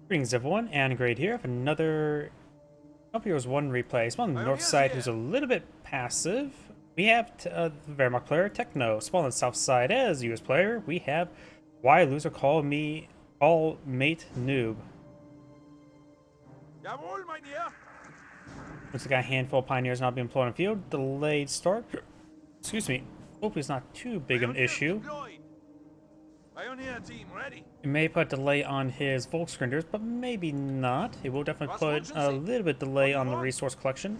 Greetings everyone, and Grade here. I have another Heroes 1 replay. Spawn on the north side who's a little bit passive. We have the Wehrmacht player, Techno. Spawn on the south side as US player. We have WhyLoserCallMateNoob. Looks like a handful of pioneers now being employed on the field. Delayed start. Excuse me. Hopefully it's not too big of an issue. It may put delay on his Volksgrinders, but maybe not. It will definitely put a little bit delay on the resource collection.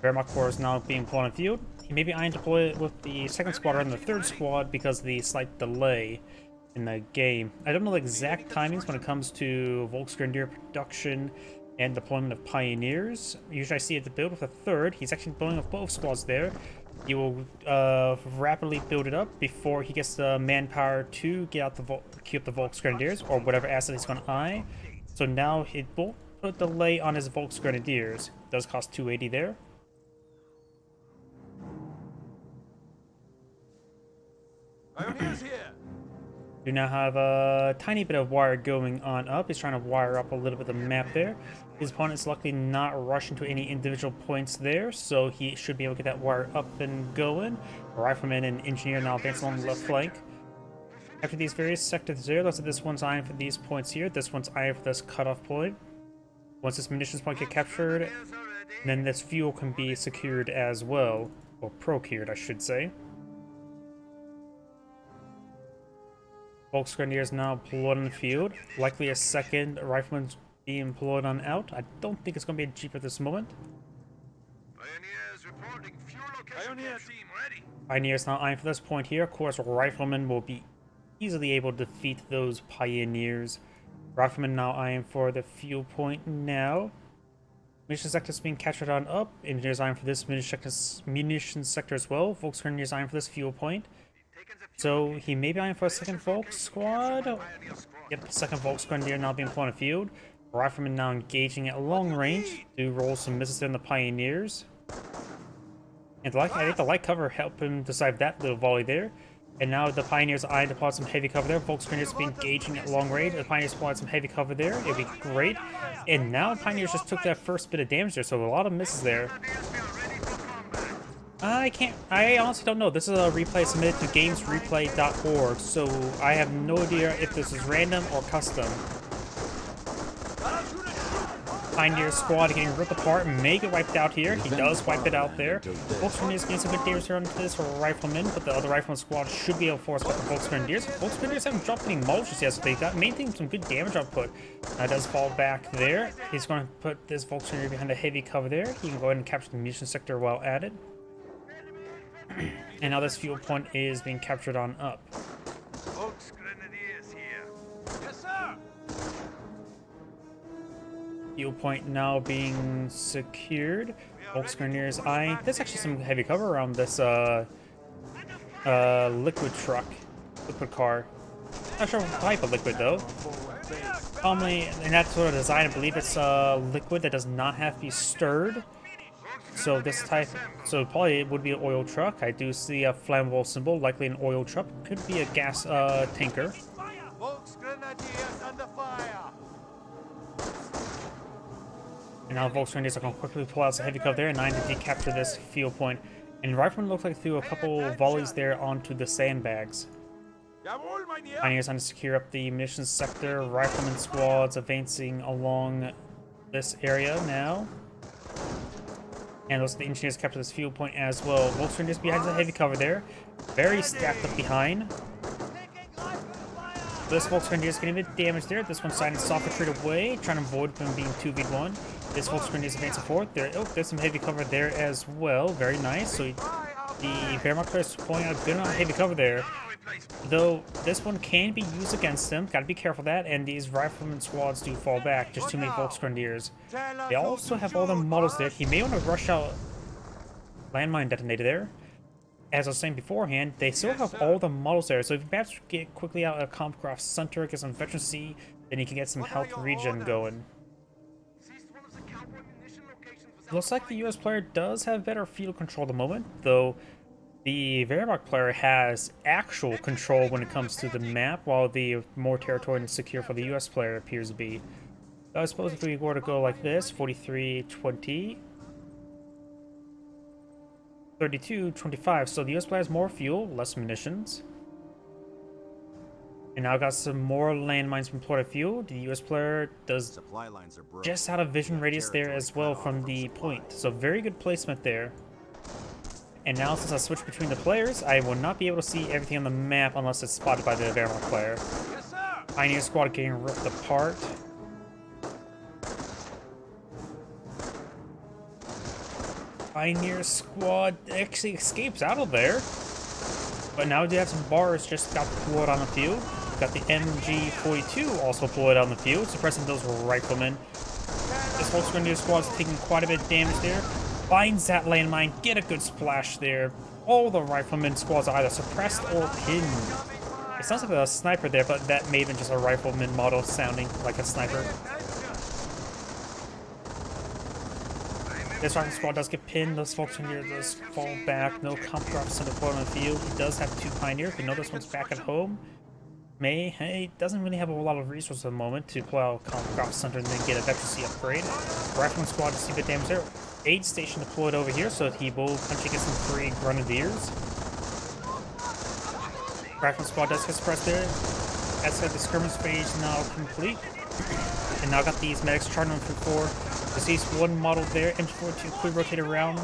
Wehrmacht Corps is now being employed on the field. He may be eyeing to deploy it with the second squad rather than the third squad because of the slight delay in the game. I don't know the exact timings when it comes to Volksgrinder production and deployment of pioneers. Usually I see it to build with a third. He's actually building with both squads there. He will rapidly build it up before he gets the manpower to get out the queue up the Volksgrenadiers or whatever asset he's going to eye. So now it will put delay on his Volksgrenadiers. It does cost 280 there. You now have a tiny bit of wire going on up. He's trying to wire up a little bit of the map there. His opponent is luckily not rushing to any individual points there, so he should be able to get that wire up and going. Rifleman and engineer now advance along the left flank. After these various sectors there, looks like this one's eyeing for these points here. This one's eyeing for this cutoff point. Once this munitions point get captured, then this fuel can be secured as well. Or procured, I should say. Volksgrenadiers now employed on the field. Likely a second rifleman being employed on out. I don't think it's going to be a Jeep at this moment. Pioneers now eyeing for this point here. Of course, riflemen will be easily able to defeat those pioneers. Riflemen now eyeing for the fuel point now. Munition sector is being captured on up. Engineers eyeing for this munition sector as well. Volksgrenadiers eyeing for this fuel point. So he may be eyeing for a second Volks squad. Yep, second Volks Grenadier now being put on the field. Rifleman now engaging at long range to roll some missiles in the Pioneers. And I think the light cover helped him decide that little volley there. And now the Pioneers eyeing to plot some heavy cover there. Volks Grenadiers be engaging at long range. The Pioneers plot some heavy cover there. It'd be great. And now the Pioneers just took that first bit of damage there, so a lot of misses there. I honestly don't know. This is a replay submitted to gamesreplay.org, so I have no idea if this is random or custom. Pioneer squad getting ripped apart and may get wiped out here. He does wipe it out there. Volksgrenadiers getting some good damage here onto this rifleman, but the other rifleman squad should be able to force back the Volksgrenadiers. Volksgrenadiers haven't dropped any models just yet, so they got maintaining some good damage output. That does fall back there. He's going to put this Volksgrenadier behind the heavy cover there. He can go ahead and capture the munition sector while at it. And now this fuel point is being captured on up. Yes, sir. Fuel point now being secured. Volksgrenadiers eyeing. There's actually some heavy cover around this liquid truck, liquid car. Not sure what type of liquid though. Probably in that sort of design, I believe it's liquid that does not have to be stirred. So this type, so probably it would be an oil truck. I do see a flammable symbol, likely an oil truck. Could be a gas tanker. And now Volksgrenadiers are going to quickly pull out some heavy cover there and 9 to decapture this fuel point. And Rifleman looks like threw a couple volleys there onto the sandbags. Pioneers on to secure up the munitions sector. Rifleman squads advancing along this area now. And also the engineers capture this fuel point as well. Volksgrenadiers behind the heavy cover there. Very stacked up behind. This Volksgrenadier is getting a bit damaged there. This one's siding soft retreat away, trying to avoid them being 2v1. This Volksgrenadier is advancing forward. There's some heavy cover there as well. Very nice. So the Wehrmacht player is pulling out a good amount of heavy cover there. Though this one can be used against them. Gotta be careful of that. And these rifleman squads do fall back. Just too many Volksgrenadiers. They also have all the models there. He may want to rush out landmine detonator there. As I was saying beforehand, they still have all the models there. So if you perhaps get quickly out a Compcraft Center, get some veterancy, then you can get some health regen going. Looks like the US player does have better field control at the moment, though the Wehrmacht player has actual control when it comes to the map, while the more territory is secure for the US player appears to be. So I suppose if we were to go like this, 43, 20, 32, 25. So the US player has more fuel, less munitions. And now got some more landmines from Florida fuel. The US player does Supply lines are broken. just out of vision radius there as well from the point. So very good placement there. And now since I switch between the players, I will not be able to see everything on the map unless it's spotted by the Wehrmacht player. Yes, sir. Pioneer squad getting ripped apart. Pioneer squad actually escapes out of there. But now we do have some bars just got deployed on the field. Got the MG42 also deployed on the field, suppressing those riflemen. This whole Grenadier squad is taking quite a bit of damage there. Finds that landmine, get a good splash there. All the riflemen squads are either suppressed or pinned. It sounds like a sniper there, but that may have been just a rifleman model sounding like a sniper. This rifle squad does get pinned. Those folks in here does fall back. No comp drops in the point on the field. He does have 2 pioneers. We know this one's back at home. He doesn't really have a lot of resources at the moment to pull out comp drop center and then get a veterancy upgrade. Rifleman squad to see a bit damage there. Aid station deployed over here, so he will potentially get some free grenadiers. Rifleman squad does get suppressed there. That's the skirmish phase now complete. And now got these medics charging on through 4. Deceased 1 model there. MG42 quick rotate around.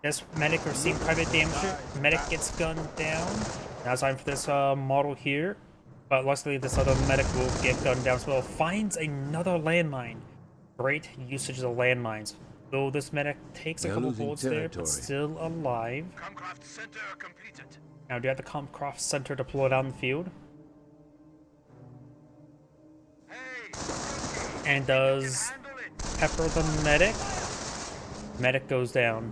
This medic received private damage. Medic gets gunned down. Now it's time for this model here. But luckily this other medic will get gunned down as well. Finds another landmine. Great usage of the landmines. Though this medic takes a couple bullets there, but still alive. Comcraft center completed. Now do you have the Comcraft center deployed on the field? Hey. And does Handle it. pepper the medic. Medic goes down.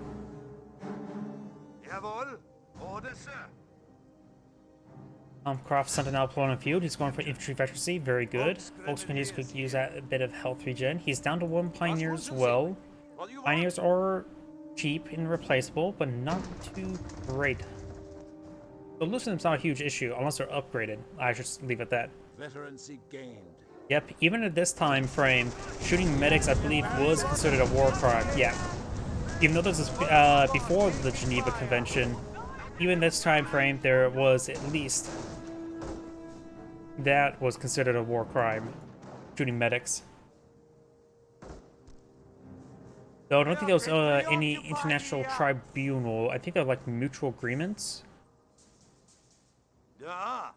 Jawohl. Order, sir. Comcraft center now deployed on the field. He's going for infantry veterancy. Very good. Folks can could use that a bit of health regen. He's down to 1 pioneer as well. What do you want? Pioneers are cheap and replaceable, but not too great. So losing them's not a huge issue unless they're upgraded. I just leave it at that. Veterancy gained. Yep, even at this time frame, shooting medics, I believe, was considered a war crime. Yeah. Even though this is before the Geneva Convention, even this time frame, there was at least that was considered a war crime, shooting medics. Though I don't think there was any international tribunal. I think they're like mutual agreements. Ja.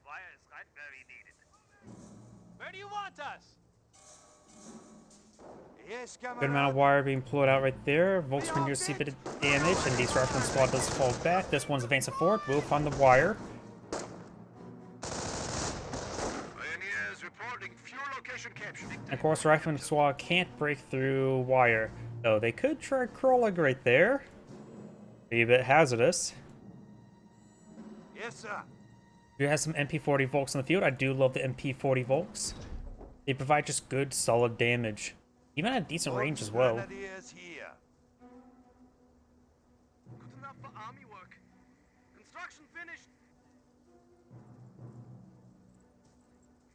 Fire is right where we need it. Where do you want us? Yes, Good amount of wire being pulled out right there. Volkswagen see a bit of damage, and the Rifleman squad does fall back. This one's advancing forward. We'll find the wire. Pioneers reporting fuel location captured. And of course, the Rifleman squad can't break through wire. Though they could try crawling right there. Be a bit hazardous. Yes, sir. Do have some MP40 Volks in the field. I do love the MP40 Volks. They provide just good, solid damage. Even at decent range as well. Grenadiers here. Good enough for army work. Construction finished.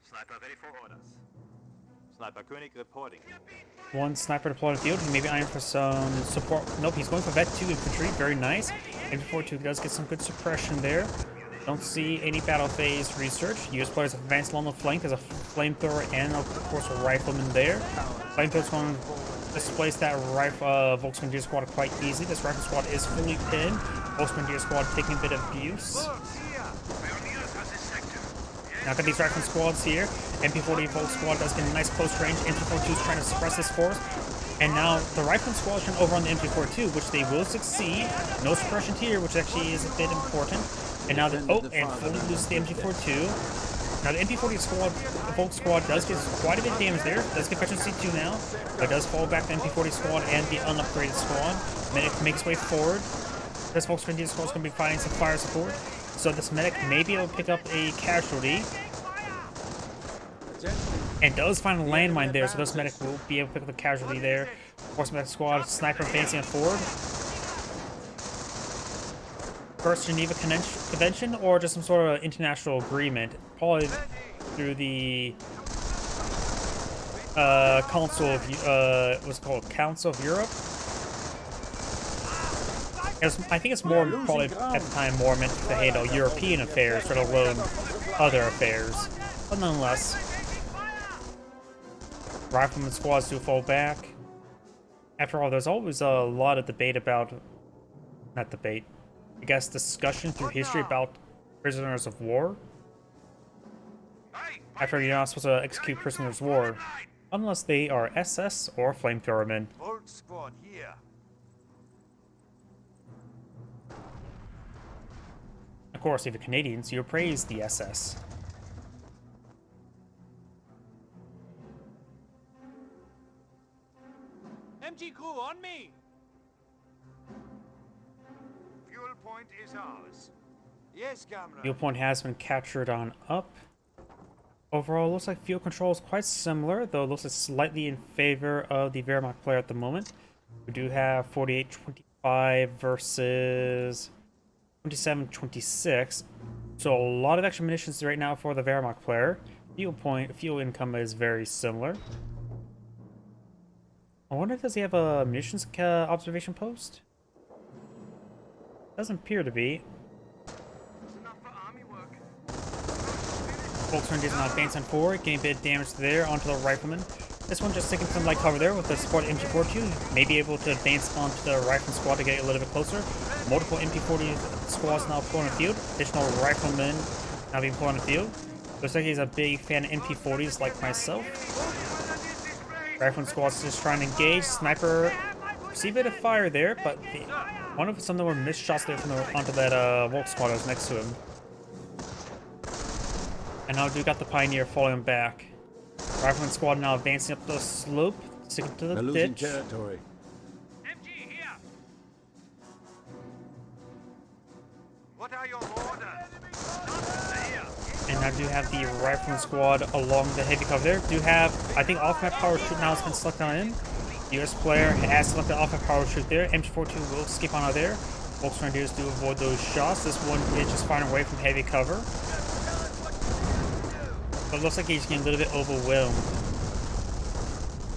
Sniper ready for orders. Sniper König reporting. One sniper deployed in the field. Maybe iron for some support. Nope, he's going for Vet 2 infantry. Very nice. MP42 does get some good suppression there. Don't see any battle phase research. US players advance along the flank. There's a flamethrower and, of course, a rifleman there. Flamethrower's going to displace that Volkswagen Deer squad quite easily. This rifle squad is fully pinned. Volkswagen Deer squad taking a bit of abuse. Now got these rifleman squads here. MP40 Volt squad does get a nice close range. MP42 is trying to suppress this force. And now the rifleman squad is over on the MP42, which they will succeed. No suppression here, which actually is a bit important. And now and fully loses the MP42. Now the MP40 squad, the Volt squad does get quite a bit of damage there. Does get efficiency 2 now, but does fall back the MP40 squad and the unupgraded squad. Medic makes way forward. This Volkswagen squad is going to be finding some fire support. So this medic may be able to pick up a casualty. And does find a landmine there, so this medic will be able to pick up the casualty there. Of course, medic squad, sniper advancing forward. First Geneva Convention or just some sort of international agreement, probably through the Council of what's it called? Council of Europe. I think it's more probably at the time more meant to handle European affairs, let alone other affairs. But nonetheless, rifleman squads do fall back. After all, there's always a lot of debate about, not debate, I guess discussion through history about prisoners of war. After you're not supposed to execute prisoners of war, unless they are SS or flamethrower men. Volt squad here. Of course, if you're Canadians, you praise the SS. MG crew on me. Fuel point is ours. Yes, Gamma. Fuel point has been captured on up. Overall, it looks like fuel control is quite similar, though it looks like slightly in favor of the Wehrmacht player at the moment. We do have 48-25 versus 27-26, so a lot of extra munitions right now for the Wehrmacht player. Fuel income is very similar. I wonder, does he have a munitions observation post? Doesn't appear to be. Volkswagen is now advancing forward, getting a bit of damage there onto the rifleman. This one just taking some light cover there with the support MP42, may be able to advance onto the rifleman squad to get a little bit closer. Multiple MP40 squads now pulling the field. Additional riflemen now being put on the field. Looks like he's a big fan of MP40s like myself. Rifleman squad's just trying to engage. Sniper see a bit of fire there, but one of some of them were missed shots there from onto that Volk squad that was next to him. And now we got the Pioneer falling back. Rifleman squad now advancing up the slope, sticking to the They're losing ditch. territory. MG here. What are your orders? Here. And I do have the Rifleman squad along the heavy cover there. Do have, I think, off-map power shoot now has been selected on him. US player has selected off-map power shoot there. MG42 will skip on out there. Volks Grenadiers do avoid those shots. This one is just firing away from heavy cover. But it looks like he's getting a little bit overwhelmed.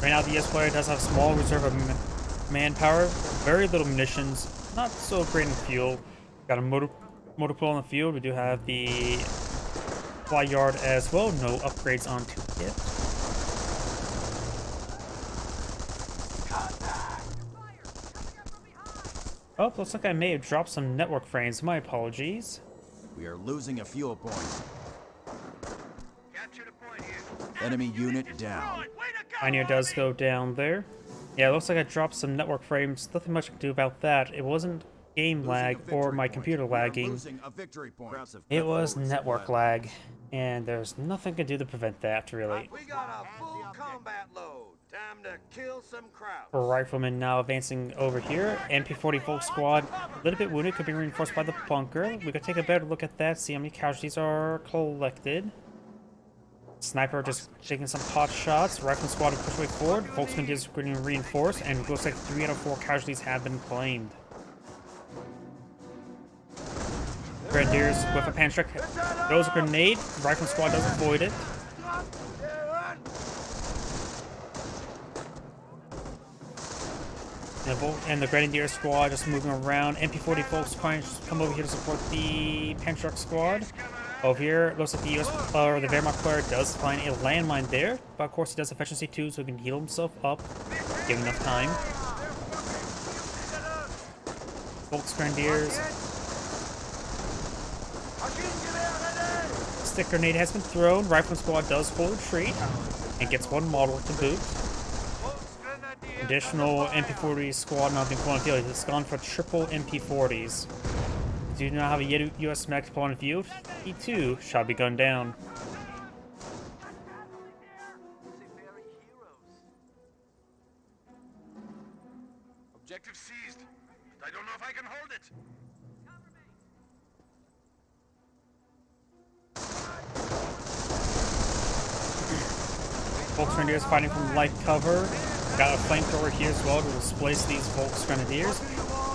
Right now, the US player does have a small reserve of manpower, very little munitions, not so great in fuel. Got a motor pool on the field. We do have the fly yard as well. No upgrades onto it. Oh, looks like I may have dropped some network frames. My apologies. We are losing a fuel point. Capture the point here. Enemy unit down. Way to go, Pioneer does Army! go down there. Yeah, it looks like I dropped some network frames. Nothing much I can do about that. It wasn't game Losing lag a victory or my point. computer We are lagging. losing a victory point. It was network lag. And there's nothing I can do to prevent that, really. We got a full combat load. Time to kill some crowds. Rifleman now advancing over here. MP40 Volk squad, a little bit wounded, could be reinforced by the bunker. We could take a better look at that, see how many casualties are collected. Sniper just taking some pot shots. Rifleman squad will push way forward. Volksman is getting reinforced, and it looks like 3 out of 4 casualties have been claimed. Grenadiers with a pan strike throws a grenade. Rifleman squad does avoid it. And the Grenadier squad just moving around. MP40 folks trying to come over here to support the Panstruck squad. Over here, looks like the US or the Wehrmacht player does find a landmine there, but of course he does efficiency too, so he can heal himself up, give him enough time. Volks Grenadiers. Stick grenade has been thrown. Rifleman squad does full retreat and gets one model to boot. Additional MP40 squad now being put on field. It's gone for triple MP40s. Do not have a US mech on view. He too shall be gunned down. Objective seized. I don't know if I can hold it. Volks Grenadiers fighting from light cover. Got a flamethrower here as well to displace these Volks Grenadiers.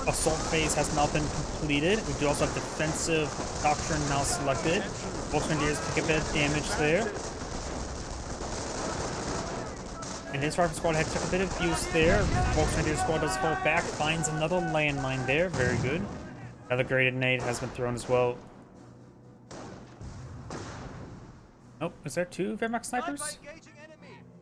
Assault phase has now been completed. We do also have defensive doctrine now selected. Volks Grenadiers pick a bit of damage there. And his rifle squad had took a bit of abuse there. Volkswagen squad does fall back, finds another landmine there. Very good. Another grenade has been thrown as well. Nope, is there two Wehrmacht snipers?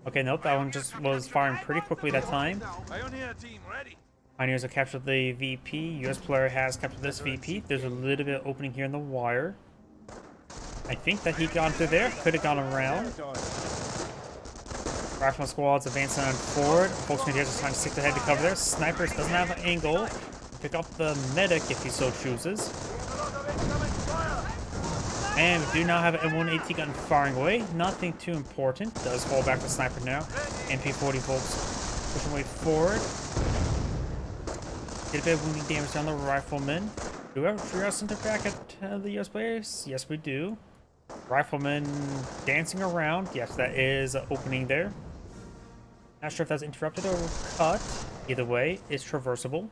Okay, nope, that one just was firing pretty quickly that time. Pioneer team ready. Pioneers have captured the VP. US player has captured this VP. There's a little bit of opening here in the wire. I think that he got through there. Could have gone around. Rifleman squads advancing on forward. Folks are trying to stick the head to cover there. Snipers doesn't have an angle. Pick up the medic if he so chooses. And we do now have an M1AT gun firing away. Nothing too important. Does fall back to sniper now. MP40 volts pushing way forward. Get a bit of wounding damage down the rifleman. Do we have a triage center back at the US base? Yes, we do. Rifleman dancing around. Yes, that is an opening there. Not sure if that's interrupted or cut. Either way, it's traversable.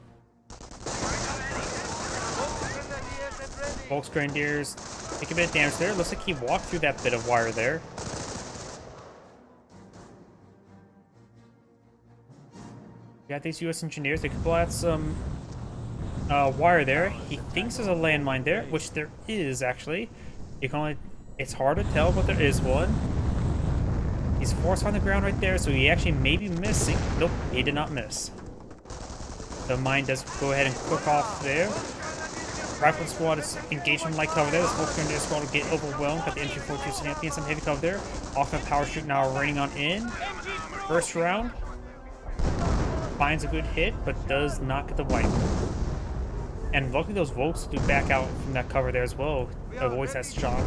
Volks Grenadiers take a bit of damage there. Looks like he walked through that bit of wire there. We got these US engineers. They could pull out some wire there. He thinks there's a landmine there, which there is actually. You can only, it's hard to tell, but there is one. He's forced on the ground right there, so he actually may be missing. Nope, he did not miss. The mine does go ahead and cook off there. Rifle squad is engaged in light cover there. This whole Grenadier squad will get overwhelmed. Got the MG42 Champion, some heavy cover there. Offensive power shoot now raining on in. First round. Finds a good hit, but does not get the wipe. And luckily those Volks do back out from that cover there as well. Avoids that shot.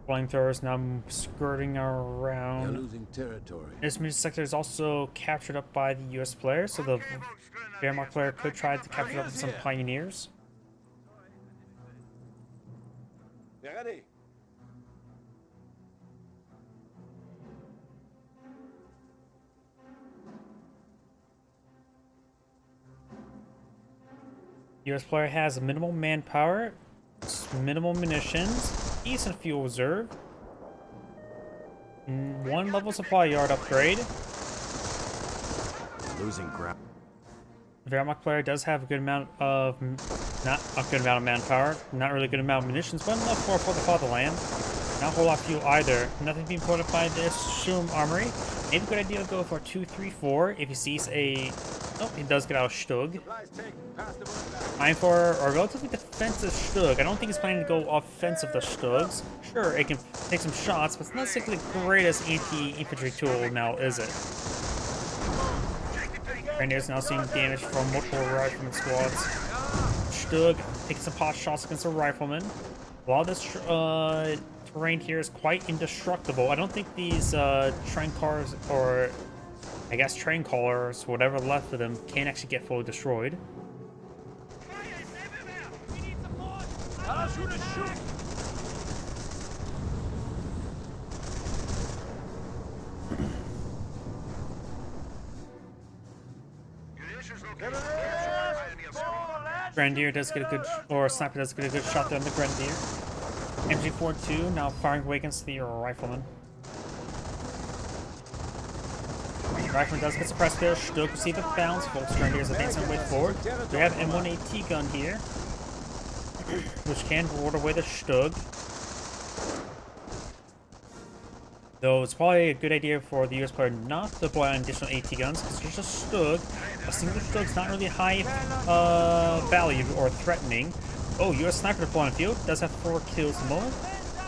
Flamethrowers now skirting around. They're losing territory. This mission sector is also captured up by the US player, so the Wehrmacht player could try to capture up some pioneers. They're ready. US player has minimal manpower, minimal munitions, decent fuel reserve, one level supply yard upgrade. Losing ground. The Wehrmacht player does have a good amount of, not a good amount of manpower, not really a good amount of munitions, but enough for the fatherland. Not a whole lot of fuel either. Nothing being put up by this Shum Armory. Maybe a good idea to go for 2-3-4 if he sees a... Oh, he does get out of Stug. I'm for a relatively defensive Stug. I don't think he's planning to go offensive to Stugs. Sure, it can take some shots, but it's not exactly the greatest anti-infantry tool now, is it? Grenadiers now seeing damage from multiple rifleman squads. Stug taking some pot shots against the riflemen. A lot of this terrain here is quite indestructible. I don't think these train cars, or I guess train callers, whatever left of them, can actually get fully destroyed. Grenadier does get a good, or Sniper does get a good shot there on the Grenadier. MG42 now firing away against the Rifleman. Rifleman does get suppressed there. Still receive a bounce. Volks Grenadiers advancing way forward. We have M1AT gun here, which can ward away the Stug. Though it's probably a good idea for the US player not to deploy on additional AT guns, because there's just Stug. A single Stug's not really high value or threatening. Oh, US Sniper deployed on the field. Does have 4 kills at the moment,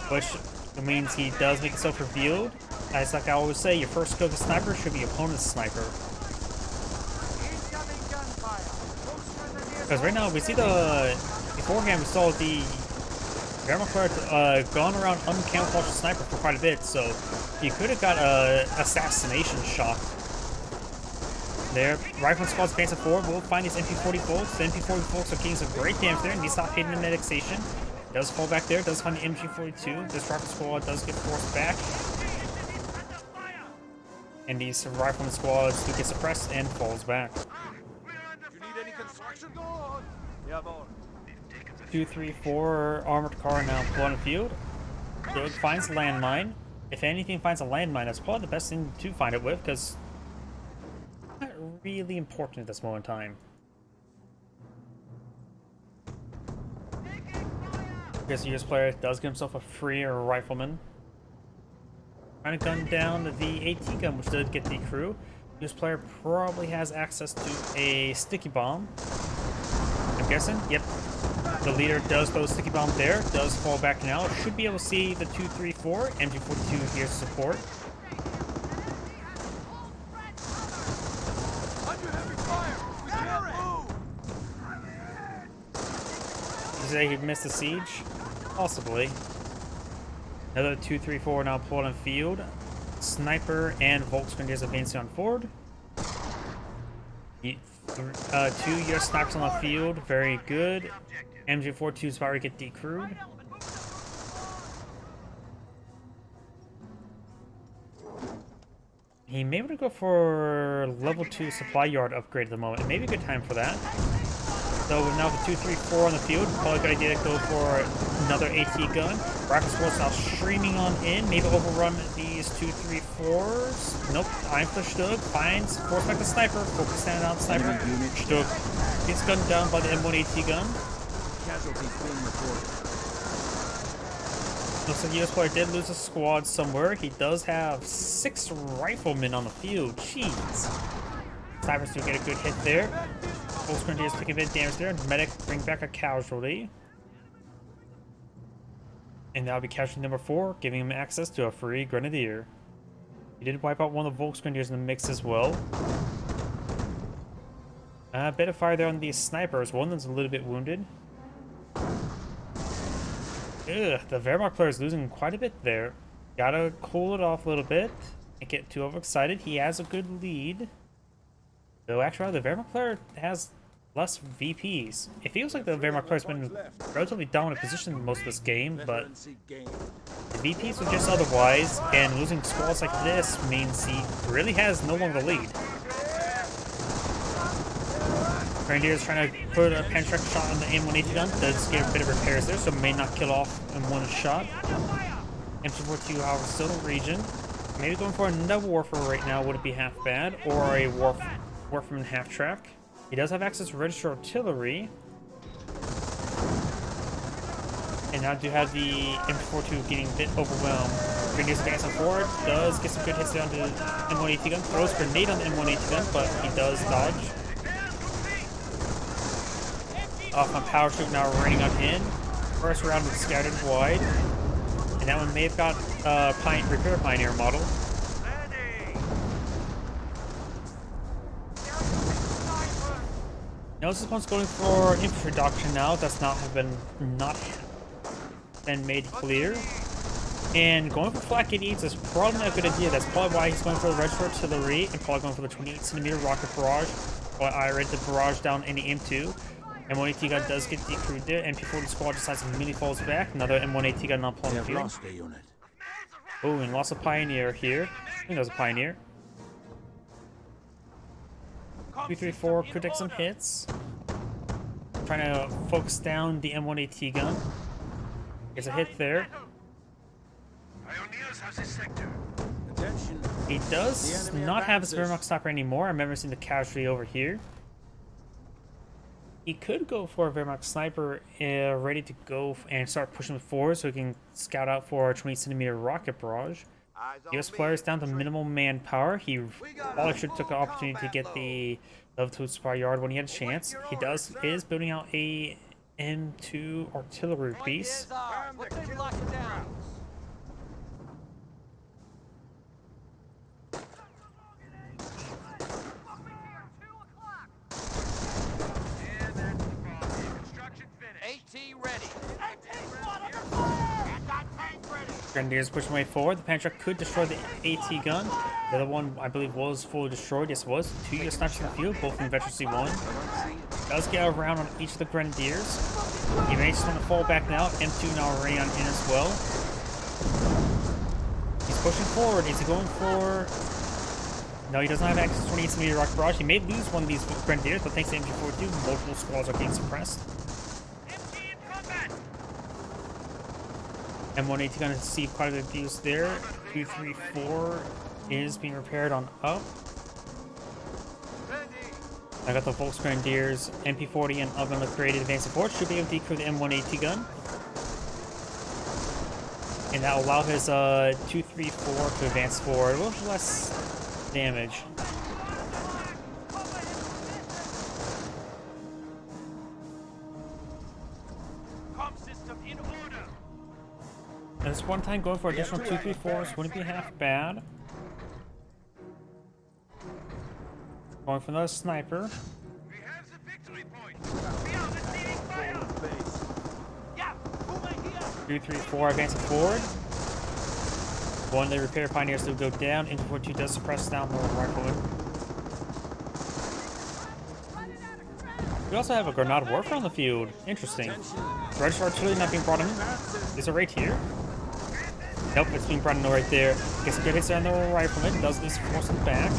which means he does make himself revealed. As like I always say, your first kill of a sniper should be opponent's sniper. Because right now we see beforehand we saw the Wehrmacht player gone around uncamouflaged sniper for quite a bit, so he could have got a assassination shot. There, Rifleman squad's advancing forward. We'll find these MP40 folks. The MP40 folks are getting some great damage there, and he stopped hitting the medic station. Does fall back there, does find the MG42. This Rifleman squad does get forced back. And these Rifleman squads do get suppressed and falls back. Do you need any construction? Go on. Yeah, boy. 2-3-4 armored car now on the field. Doug finds landmine. If anything finds a landmine, that's probably the best thing to find it with, because it's not really important at this moment in time. Guess the US player does get himself a free rifleman. Trying to gun down the AT gun, which did get the crew. US player probably has access to a sticky bomb. I'm guessing. Yep. The leader does throw a sticky bomb there. Does fall back now. Should be able to see the 234. MG42 here to support. Under heavy fire! We can't move! Did you say he missed the siege? Possibly. Another 234 now pulled in field. Sniper and Volksgrenadiers advancing on forward. 2 US snipers on the field. Very good. MG42 is about to get decrewed. He may want to go for level 2 supply yard upgrade at the moment. It may be a good time for that. So now the 234 on the field, probably a good idea to go for another AT gun. Rocket Squad's now streaming on in, maybe overrun these 234s. Nope, Iron Fist Stug finds, force back the sniper, focus down on the sniper. Stug gets gunned down by the M1 AT gun. Casualties being reported. Looks like the US player did lose a squad somewhere. He does have 6 riflemen on the field. Jeez. Snipers do get a good hit there. Full Grenadiers taking a bit of damage there. Medic bring back a casualty. And that'll be casualty number 4, giving him access to a free Grenadier. He did wipe out one of the Volksgrenadiers in the mix as well. A bit of fire there on these snipers. One of them's a little bit wounded. Ugh, the Wehrmacht player is losing quite a bit there. Gotta cool it off a little bit. Can't get too overexcited. He has a good lead. Though actually, the Wehrmacht player has less VPs. It feels like the Wehrmacht player has been in a relatively dominant position most of this game, but the VPs are just otherwise, and losing squads like this means he really has no longer the lead. Grenadier is trying to put a penetrating shot on the M180 gun. Does get a bit of repairs there, so may not kill off in one shot. MG42, however, still in the region. Maybe going for another Warfare right now wouldn't be half bad, or a Warfare half track. He does have access to register artillery. And now do have the M42 getting a bit overwhelmed. Grenadiers advancing forward, does get some good hits down to the M180 gun. Throws a grenade on the M180 gun, but he does dodge. Off on power shoot now raining on in. First round was scattered wide. And that one may have got Repair Pioneer model. Now this one's going for infantry doctrine now. That's not been made clear. And going for flak 88s is probably not a good idea. That's probably why he's going for the register artillery and probably going for the 28cm rocket barrage. While I read the barrage down in the M2. M180 gun does get decrewed there. MP40 squad decides to immediately falls back. Another M180 gun not pulling the field. Lost a unit. Oh, and lost a Pioneer here. I think that was a Pioneer. 234 could take some hits. Trying to focus down the M180 gun. Gets a hit there. Attention. He does not have his Wehrmacht sniper anymore. I remember seeing the casualty over here. He could go for a Wehrmacht sniper ready to go and start pushing forward so he can scout out for a 20cm rocket barrage. US players down to minimal manpower. He probably should have took the opportunity to get the level 2 supply yard when he had a chance. He is building out a M2 artillery piece. Grenadiers pushing way forward. The Panther could destroy the AT gun. The other one, I believe, was fully destroyed. Yes, it was. 2 US snipers in the field, both from Veteran C1. Does get around on each of the Grenadiers. He may just want to fall back now. M2 now running on in as well. He's pushing forward. Is he going for... No, he doesn't have access to 28cm rocket barrage. He may lose one of these Grenadiers, but thanks to MG42, multiple squads are getting suppressed. M1AT gonna see quite a bit of abuse there. 234 is being repaired on up. I got the Volksgrenadiers, MP40, and oven upgraded advanced support. Should be able to decrew the M1AT gun. And that will allow his 234 to advance forward. A little less damage. At this one time, going for additional 234s wouldn't be half bad. Going for another sniper. We have the victory point. We are receiving fire. Yeah, over here. 234 advancing forward. One of the repair pioneers will go down. Infantry 2 does suppress down the rifleman. We also have a Grenade Warfare on the field. Interesting. British artillery not being brought in. Is it right here? Nope, it's being brought in right there. Gets a good hits there on the rifleman. Does this force him back.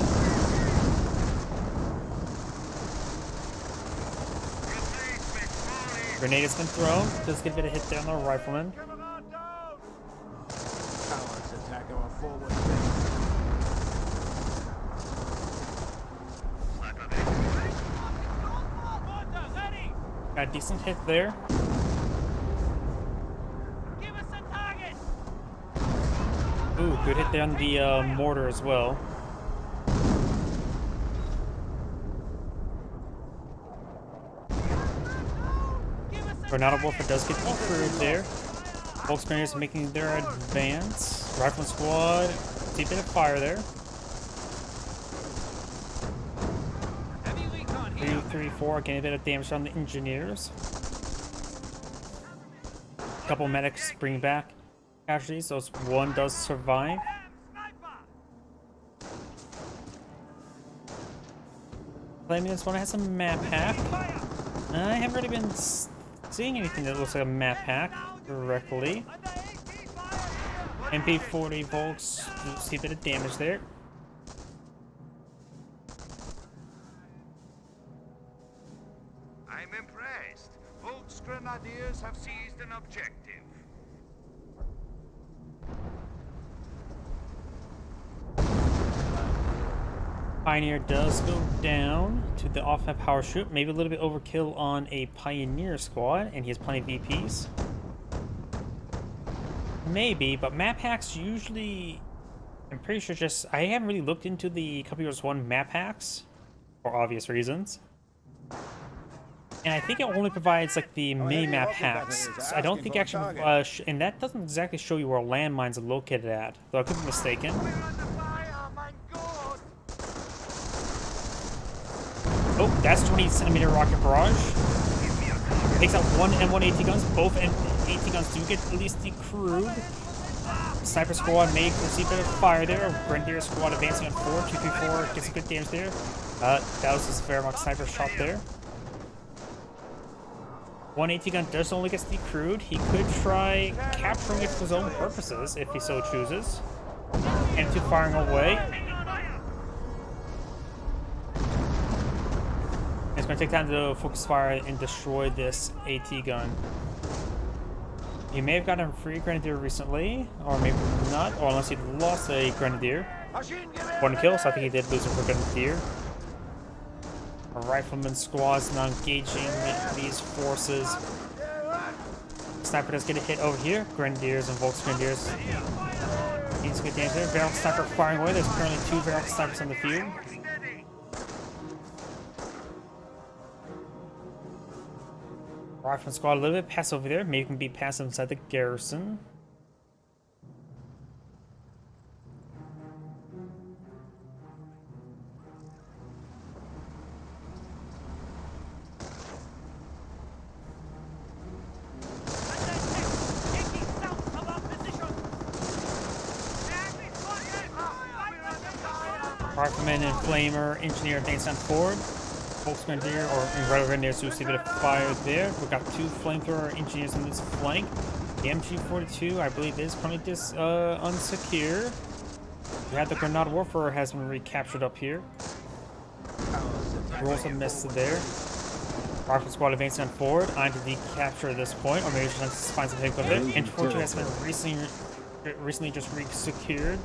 Grenade has been thrown. Does get a bit of hit there on the rifleman. Allies attack our forward base. Got a decent hit there. Give us a target. Ooh, good hit there on the mortar as well. Grenade Warfare does get decrewed there. Volksgrenadiers making their advance. Rifleman squad, see a bit of fire there. 2, 3, 4, getting a bit of damage on the engineers. A couple medics bring back casualties, so one does survive. Claiming this one has a map hack. I haven't really been seeing anything that looks like a map hack directly. MP40 volts, see a bit of damage there. I'm impressed. Volksgrenadiers have seized an objective. Pioneer does go down to the off-map power shoot. Maybe a little bit overkill on a Pioneer squad, and he has plenty of VPs. Maybe, but map hacks usually... I'm pretty sure just... I haven't really looked into the Company Wars 1 map hacks, for obvious reasons. And I think it only provides, like, the mini-map hacks. So I don't think actually... and that doesn't exactly show you where landmines are located at, though I could be mistaken. Oh, that's 20-centimeter rocket barrage. Takes out one M1AT guns. Both M1AT guns do get at least decrewed. Sniper squad may receive a bit of fire there. Grenadier squad advancing on 4. 234 gets a good damage there. That was his Wehrmacht sniper shot there. One AT gun does only get decrewed. He could try capturing it for his own purposes if he so chooses. M2 firing away. It's going to take time to focus fire and destroy this AT gun. He may have gotten a free Grenadier recently, or maybe not, or unless he lost a Grenadier. One kill, so I think he did lose a Grenadier. A Rifleman squad's now engaging these forces. Sniper does get a hit over here. Grenadiers and Volksgrenadiers. He's good damage there. Barrel Sniper firing away. There's currently 2 Barrel Snipers on the field. Rifleman squad a little bit passive over there. Maybe can be passive inside the garrison. Rifleman and Flamer, Engineer advance on forward. Volksgrenadier or Grenadiers do see a bit of fire there. We've got 2 flamethrower engineers on this flank. The MG42, I believe, is currently unsecure. We have the Grenade Warfare has been recaptured up here. Rolls a miss there. Rifle squad advancing on forward. I'm to decapture this point, or maybe just find some hit with it. Infantry has been recently just re-secured.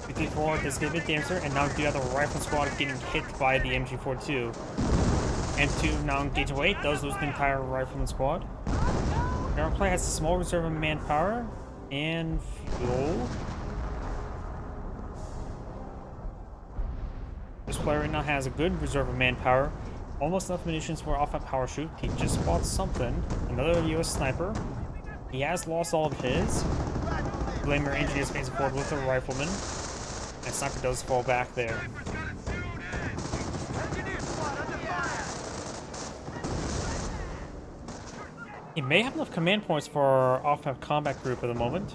54 does get a bit damage, and now we do have the rifle squad getting hit by the MG42. M2 now engage away, does lose the entire rifleman squad. Our player has a small reserve of manpower and fuel. This player right now has a good reserve of manpower, almost enough munitions for off at power shoot. He just bought something, another US sniper. He has lost all of his. Blamer engineers facing forward with a rifleman, and sniper does fall back there. He may have enough command points for our off-map combat group at the moment.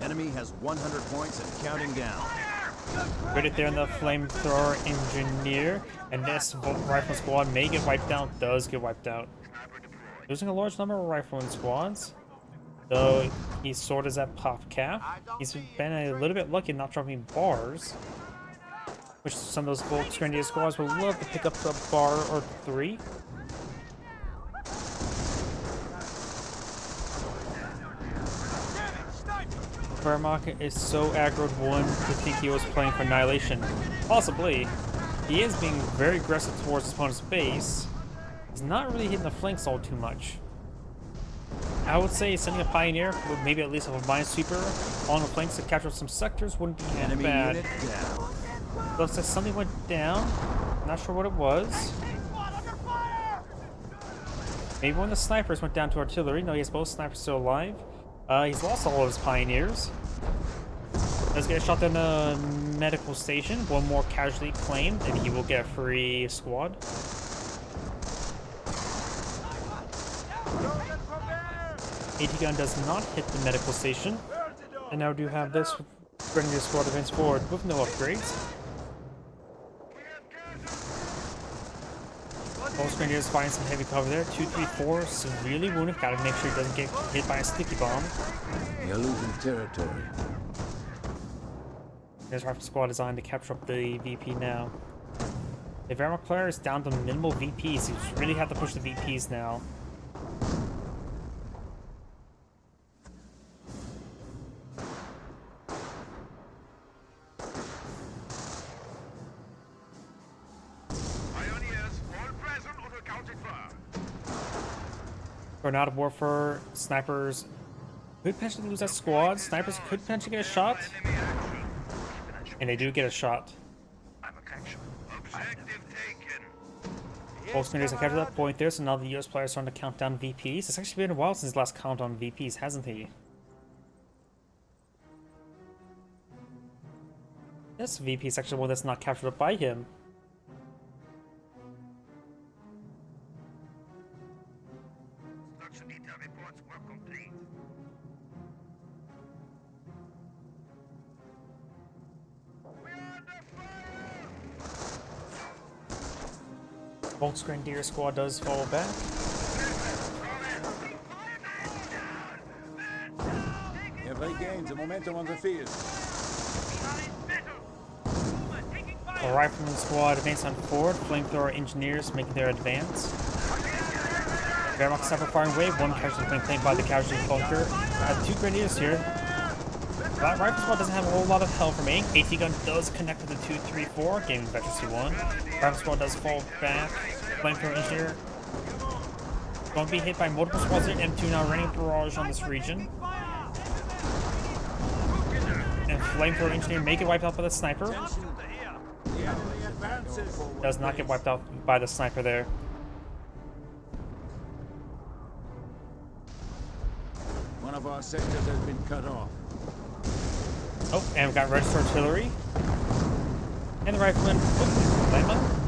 Enemy has 100 points and counting down. Right there in the flamethrower engineer, and this rifle squad may get wiped out, does get wiped out. Losing a large number of rifleman squads, though he sort of is at pop cap. He's been a little bit lucky not dropping bars, which some of those Volksgrenadier squads would love to pick up a bar or 3. Wehrmacher is so aggroed one to think he was playing for annihilation. Possibly. He is being very aggressive towards his opponent's base. He's not really hitting the flanks all too much. I would say sending a pioneer with maybe at least a minesweeper on the flanks to capture some sectors wouldn't be half bad. Unit down. Looks like something went down. Not sure what it was. Maybe one of the snipers went down to artillery. No, he has both snipers still alive. He's lost all of his pioneers. Let's get a shot down the medical station. One more casualty claimed, and he will get a free squad. AT gun does not hit the medical station. And now we do have this Grenadier squad advance forward with no upgrades. Most Grenadiers find some heavy cover there. 234 severely wounded. Gotta make sure he doesn't get hit by a sticky bomb. You're losing territory. There's rifle squad designed to capture up the VP now. The Wehrmacht player is down to minimal VPs. You just really have to push the VPs now. We're out of warfare. Snipers could potentially lose that squad. Snipers could potentially get a shot. And they do get a shot. Both Grenadiers have captured that point there, so now the US players are starting to count down VPs. It's actually been a while since his last count on VPs, hasn't he? This VP is actually one that's not captured up by him. Volksgrenadier squad does fall back. Have regained the momentum on the field. A rifleman squad advance on forward. Flamethrower engineers making their advance. Wehrmacht sniper firing wave. One casualty being claimed by the casualty bunker. 2 grenadiers here. That rifle squad doesn't have a whole lot of help from aim. AT gun does connect to the 234. Gaming veteran C1. Rifle squad does fall back. Flamethrower engineer going to be hit by multiple squads here. M2 now running a barrage on this region. And flamethrower engineer may get wiped out by the sniper. Does not get wiped out by the sniper there. One of our sectors has been cut off. Oh, and we've got registered artillery. And the rifleman. Oh, landmine.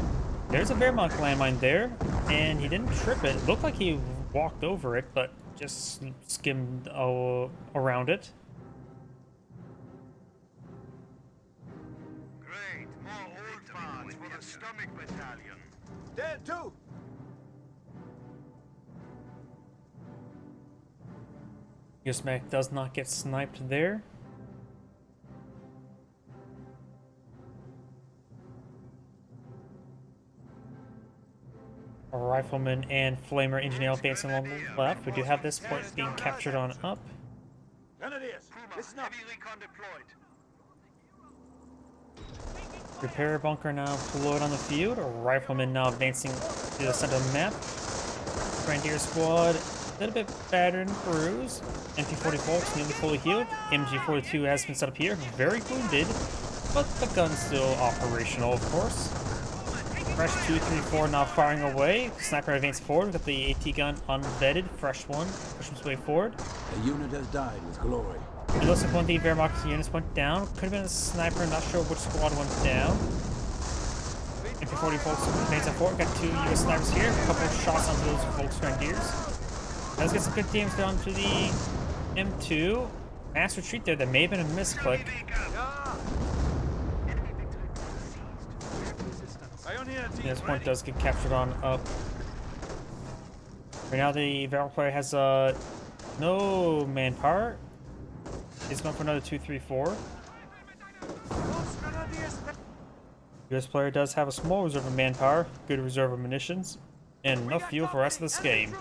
There's a Wehrmacht landmine there, and he didn't trip it. It looked like he walked over it, but just skimmed around it. Great, more old parts for the stomach battalion. Dead too. Yusmek does not get sniped there. rifleman and flamer engineer advancing along the left. We do have this point being captured on up. Grenadiers, listen up. Repair bunker now deployed on the field. Rifleman now advancing to the center of the map. Grenadier squad a little bit battered and bruised. MP40 Volks nearly fully healed. MG42 has been set up here, very wounded, but the gun's still operational, of course. Fresh 234 now firing away. Sniper advanced forward with the AT gun unvetted. Fresh one. Push his way forward. A unit has died with glory. It looks like one of the Wehrmacht units went down. Could have been a sniper, not sure which squad went down. MP40 Volks advancing forward. Got 2 US snipers here. A couple of shots onto those Volks Grenadiers. Let's get some good damage down to the M2. Mass retreat there. That may have been a misclick. This point does get captured on up. Right now the Wehr player has no manpower. He's going for another 234. US player does have a small reserve of manpower, good reserve of munitions, and enough fuel for the rest of this game.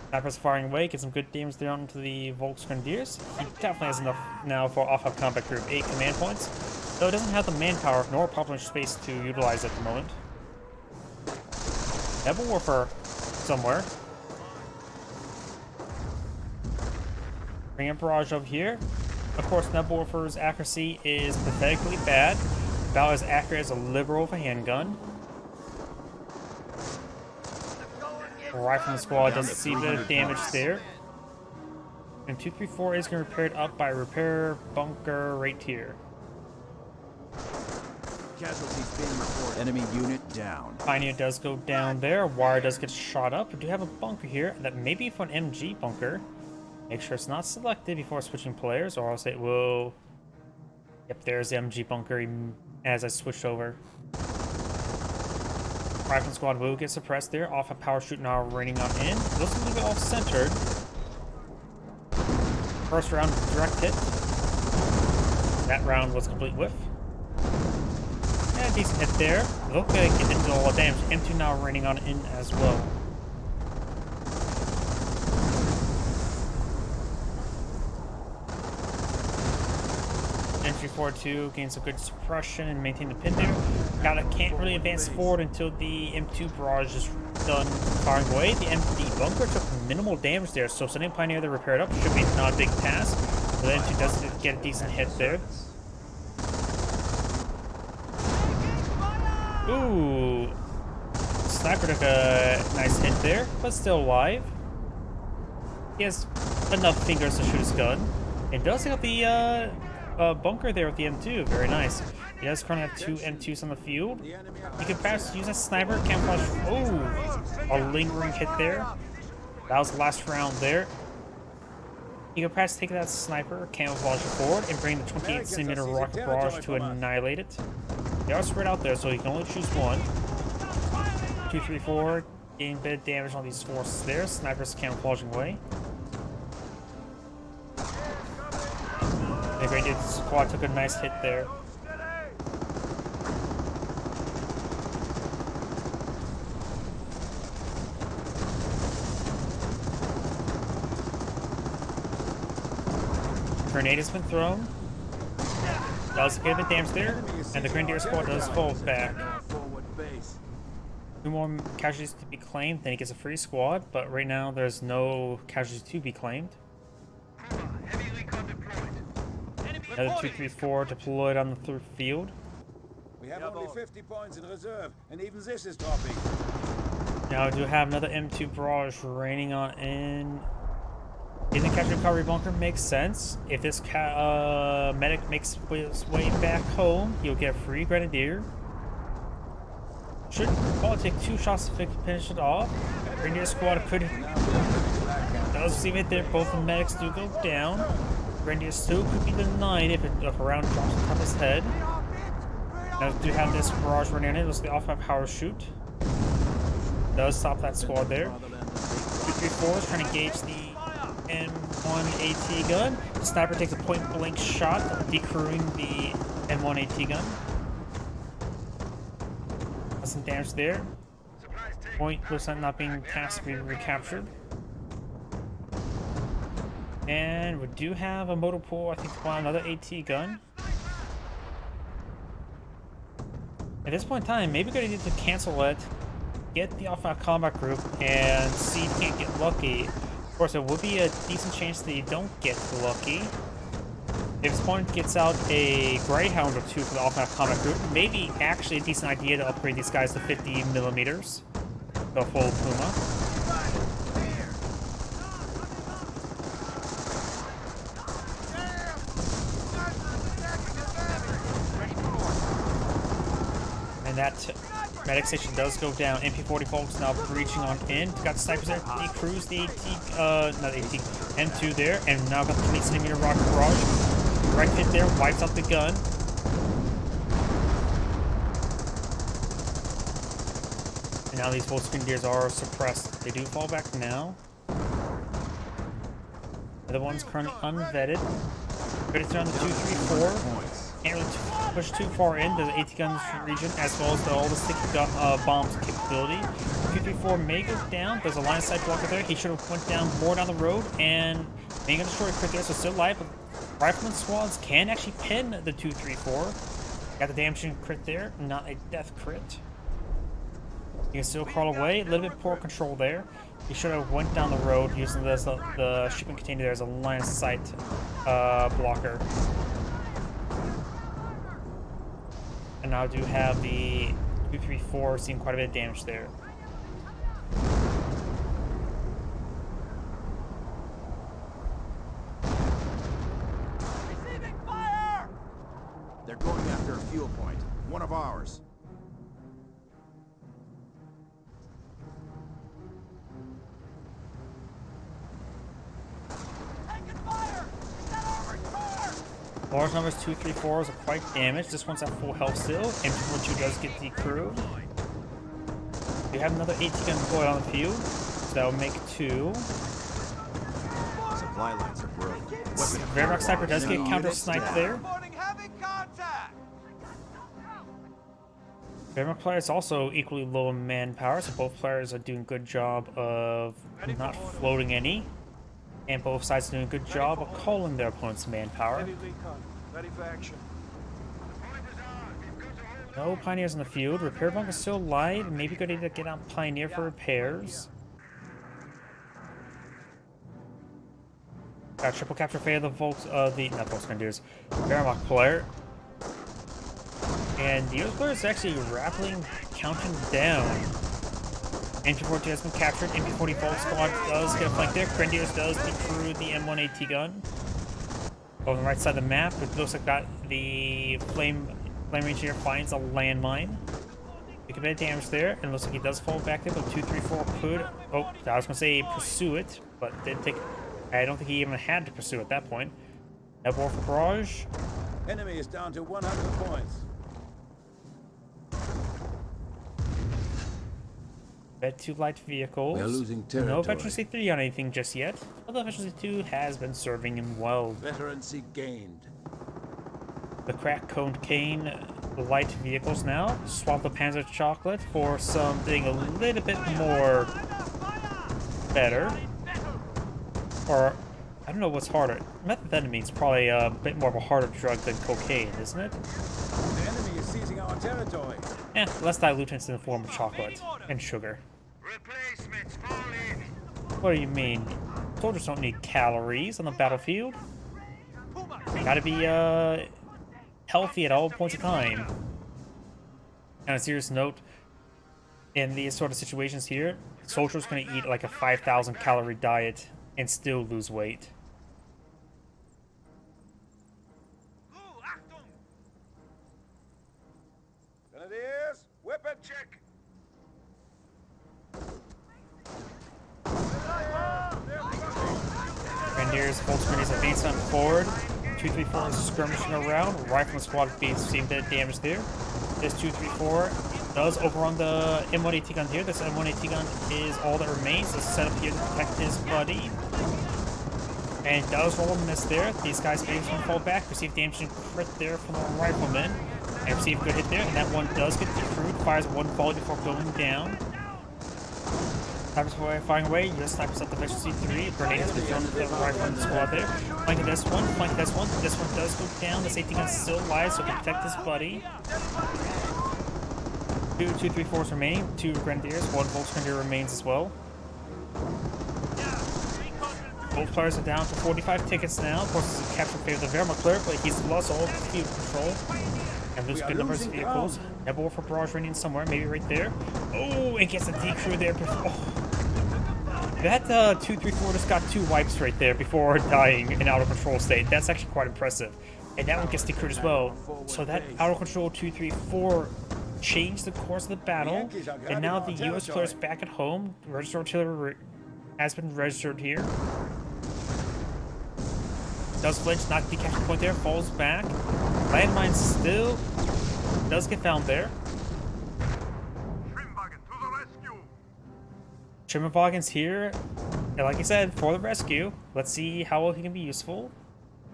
Sniper's firing away, get some good damage down to the Volks Grenadiers. He definitely has enough now for Off-Hub Combat Group 8 command points, though it doesn't have the manpower nor population space to utilize at the moment. Nebel Warfare somewhere. Bring a barrage over here. Of course, Nebel Warfare's accuracy is pathetically bad, about as accurate as a liberal with a handgun. Rifleman squad doesn't see a bit of damage there. And 234 is going to repair it up by repair bunker right here. Casualties being reported. Enemy unit down. Pioneer does go down there. Wire does get shot up. We do have a bunker here that may be for an MG bunker. Make sure it's not selected before switching players, or else it will... Yep, there's the MG bunker as I switched over. Rifleman squad will get suppressed there. Off a power shoot now raining on in. Looks a little bit off-centered. First round direct hit. That round was complete whiff. Yeah, decent hit there. Look like it didn't do a lot of damage. M2 now raining on in as well. M342 gains some good suppression and maintain the pin there. Can't really advance forward until the M2 barrage is done firing away. The MD bunker took minimal damage there, so sending Pioneer to repair it up should be not a big task. But the M2 does get a decent hit there. Ooh, Sniper took a nice hit there, but still alive. He has enough fingers to shoot his gun. It does take out the bunker there with the M2. Very nice. He does currently have 2 M2s on the field. He could perhaps use a sniper camouflage. Oh, a lingering hit there. That was the last round there. He could perhaps take that sniper, camouflage forward, and bring the 28cm rocket barrage to annihilate it. They are spread out there, so you can only choose one. 2, 3, 4. Gain a bit of damage on these forces there. Snipers camouflaging away. The Grenadier squad took a nice hit there. Grenade has been thrown. Does get a bit damage there, and the Grenadier squad does fall back. 2 more casualties to be claimed, then he gets a free squad, but right now there's no casualties to be claimed. Another 2, 3, 4 deployed on the field. We have only 50 points in reserve, and even this is dropping. Now we do have another M2 barrage raining on in. In the casualty recovery bunker makes sense. If this medic makes his way back home, he'll get a free Grenadier. Should probably take 2 shots to finish it off. Grenadier squad could... Does seem it there. Both the medics do go down. Grenadier still could be denied if a round drops on his head. Now we do have this barrage running in. It was the off-hub power shoot. Does stop that squad there. 2, 3, 4 is trying to gauge the M1 AT gun. The sniper takes a point-blank shot, decrewing the M1 AT gun. That's some damage there. Point looks like not being tasked to be recaptured. And we do have a motor pool, I think, to buy another AT gun. At this point in time, maybe we're gonna need to cancel it, get the Alpha Combat Group, and see if we can't get lucky. Of course, there will be a decent chance that you don't get lucky. If his opponent gets out a Greyhound or two for the Alpha Combat Group, maybe actually a decent idea to upgrade these guys to 50 millimeters. The full Puma. And that medic station does go down. MP40 folks now breaching on in. Got snipers there. Decrews the AT, not AT, M2 there. And now got the 20 centimeter rocket barrage. Direct hit there, wipes out the gun. And now these full screen deers are suppressed. They do fall back now. The one's currently unvetted. But it's on the 2, 3, 4. Can't really push too far into the AT guns region, as well as all the sticky bombs capability. 2, 3, 4 may go down. There's a line of sight blocker there. He should have went down more down the road, and may gonna destroy a crit there, so still alive. But rifleman squads can actually pin the 2, 3, 4. Got the damaging crit there, not a death crit. You can still crawl away. A little bit poor control there. He should have went down the road using this, the shipping container there as a line of sight blocker. And now I do have the 2, 3, 4 seeing quite a bit of damage there. Receiving fire! They're going after a fuel point. One of ours. Taking fire! Is that armored car? Large numbers 2, 3, 4s are quite damaged. This one's at full health still. MP42 does get the crew. We have another AT gun deployed on the field, so that will make 2. Supply lines are broken. Wehr sniper does get counter sniped there. Reporting heavy contact! Wehr player is also equally low in manpower, so both players are doing a good job of not floating any. And both sides are doing a good job of calling their opponent's manpower. Ready for action. No Pioneers in the field. Repair bunker still alive. Maybe good idea to get on Pioneer for repairs. Got triple capture for the Volks, not Volksgrenadiers, Wehrmacht player. And the other player is actually rapidly counting down. MP42 has been captured. MP40 Volt Squad does get a flank there. Grenadiers does decrew the M1 AT gun. On the right side of the map, it looks like that the Flame Ranger finds a landmine. Take a bit of damage there, and it looks like he does fall back there, but 2, 3, 4 could. Oh, I was gonna say pursue it, but didn't take. I don't think he even had to pursue at that point. Now war for barrage. Enemy is down to 100 points. Bet 2 light vehicles. We're losing territory. No Veterancy 3 on anything just yet. Although Veterancy 2 has been serving him well. Veterancy gained. The crack coned cane light vehicles now. Swap the Panzer Chocolate for something a little bit more better. Or, I don't know what's harder. Methamphetamine is probably a bit more of a harder drug than cocaine, isn't it? The enemy is seizing our territory. Less dilutants in the form of chocolate and sugar. Replacements fall in. What do you mean? Soldiers don't need calories on the battlefield. Gotta be, healthy at all points of time. On a serious note, in these sort of situations here, soldiers gonna eat like a 5,000 calorie diet and still lose weight. Grenadiers, weapon check. Grenadiers, Volksgrenadiers advance on forward. 2, 3, 4 is skirmishing around. Rifleman squad being seeing a bit of damage there. This 2, 3, 4 does overrun the M1 AT gun here. This M1 AT gun is all that remains. It's set up here to protect his buddy. And does roll a miss there. These guys maybe going to fall back. Receive damage and crit there from the rifleman. And receive a good hit there. And that one does get decrewed. Fires one volley before going down. Snipers firing away. US snipers at the efficiency 3. Grenades from the rifleman squad there. Flanking this one, flanking this one. This one does go down. The safety gun still lies, so can protect his buddy. 2-3-4s remaining. 2 Grenadiers. 1 Volksgrenadier remains as well. Both players are down to 45 tickets now. Of course, it's a capture favor the Wehrmacht, but he's lost all of his field control. And lose good numbers of vehicles. Nebel for barrage raining somewhere, maybe right there. Oh, it gets a decrew there before. Oh. That 2-3-4 just got 2 wipes right there before dying in out of control state. That's actually quite impressive. And that one gets decrewed as well. So that out of control 2-3-4 changed the course of the battle. And now the US players back at home. Registered artillery has been registered here. Does flinch, not the capture point there, falls back. Landmine still does get found there. Trimmerwagen's here, and like I said, for the rescue. Let's see how well he can be useful.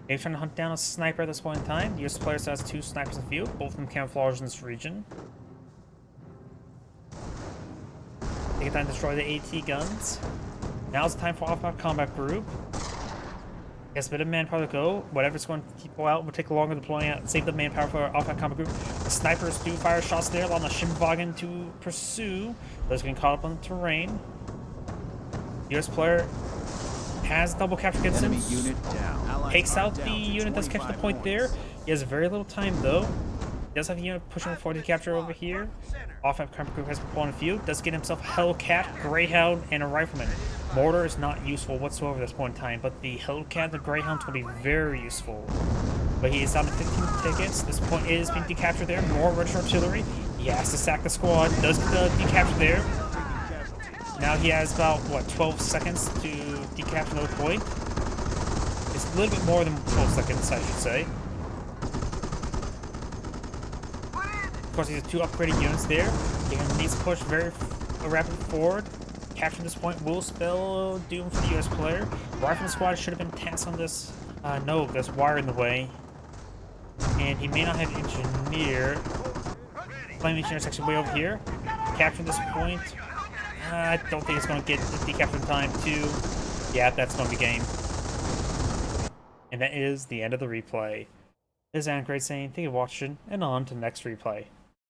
Maybe trying to hunt down a sniper at this point in time. The US player still has 2 snipers in the field, both of them camouflaged in this region. Take time to destroy the AT guns. Now's the time for off-map combat group. Yes, a bit of manpower to go. Whatever's going to keep out will take longer deploying out. Save the manpower for our off-map combat group. The snipers do fire shots there along the Schimmelwagen to pursue. Those getting caught up on the terrain. US player has double capture against him. Takes out the unit that's catching the point there. He has very little time though. He does have a unit pushing for the capture over here. Off-map combat group has been pulling a few. Does get himself Hellcat, Greyhound, and a rifleman. Mortar is not useful whatsoever at this point in time, but the Hellcat and the Greyhound's will be very useful. But he is down to 15 tickets. This point is being decaptured there. More Russian artillery. He has to sack the squad. Does get the decapture there. Now he has about, what, 12 seconds to decapture another point. It's a little bit more than 12 seconds, I should say. Of course, he has 2 upgraded units there. He needs to push very rapidly forward. Capturing this point will spell doom for the US player. Rifleman squad should have been tasked on this. No, there's wire in the way. And he may not have engineer. Flame engineer is actually way over here. Capturing this point. I don't think it's going to get decaptured in time too. Yeah, that's going to be game. And that is the end of the replay. This is Anne Great saying thank you for watching, and on to the next replay.